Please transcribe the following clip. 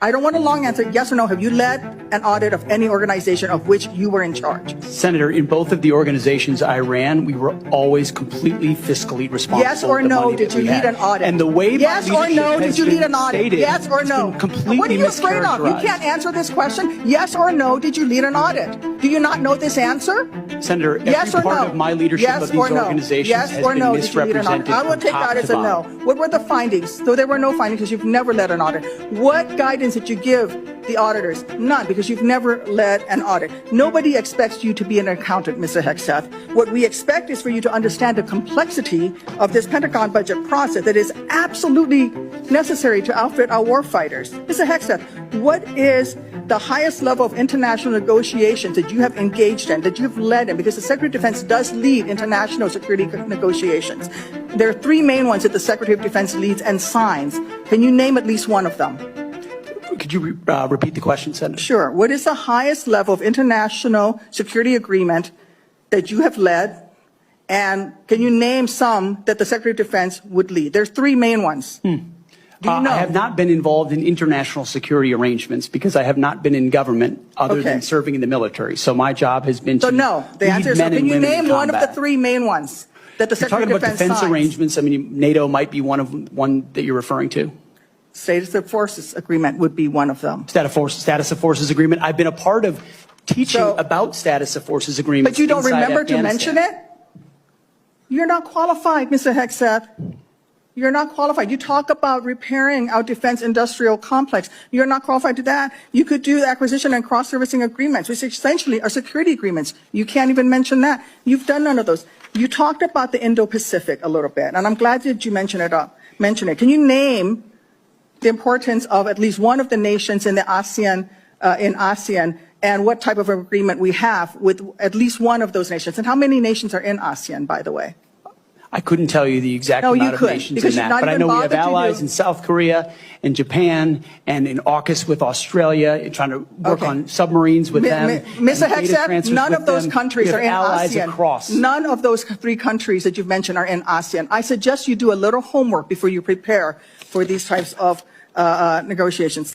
I don't want a long answer. Yes or no. Have you led an audit of any organization of which you were in charge? Senator, in both of the organizations I ran, we were always completely fiscally responsible. Yes or no, did you lead an audit? And the way yes or no, did you lead an audit? Yes or no? Completely what are you afraid of? You can't answer this question. Yes or no, did you lead an audit? Do you not know this answer? Senator, yes every part no? of my leadership yes of these organizations yes has or been no, misrepresented. I will take that as a no. What were the findings? So there were no findings because you've never led an audit. What guidance did you give the auditors? None, because you've never led an audit. Nobody expects you to be an accountant, Mr. Hegseth. What we expect is for you to understand the complexity of this Pentagon budget process that is absolutely necessary to outfit our warfighters. Mr. Hegseth, what is the highest level of international negotiations that you have engaged in, that you've led in? Because the Secretary of Defense does lead international security negotiations. There are three main ones that the Secretary of Defense leads and signs. Can you name at least one of them? Could you repeat the question, Senator? Sure. What is the highest level of international security agreement that you have led? And can you name some that the Secretary of Defense would lead? There's three main ones. Do you know? I have not been involved in international security arrangements because I have not been in government other than serving in the military. So my job has been to So no, the answer is no. Can you name one of the three main ones that the Secretary of Defense talking about defense arrangements. I mean, NATO might be one that you're referring to. Status of Forces Agreement would be one of them. Status of Forces Agreement. I've been a part of teaching about Status of Forces Agreements. But you don't remember to mention it? You're not qualified, Mr. Hegseth. You're not qualified. You talk about repairing our defense industrial complex. You're not qualified to that. You could do acquisition and cross-servicing agreements, which essentially are security agreements. You can't even mention that. You've done none of those. You talked about the Indo-Pacific a little bit, and I'm glad that you mentioned it. Can you name the importance of at least one of the nations in the ASEAN, and what type of agreement we have with at least one of those nations? And how many nations are in ASEAN, by the way? I couldn't tell you the exact amount of nations in that, but I know we have allies in South Korea and Japan and in AUKUS with Australia, trying to work on submarines with them. Mr. Hegseth, none of those countries are in ASEAN. Across. None of those three countries that you've mentioned are in ASEAN. I suggest you do a little homework before you prepare for these types of negotiations.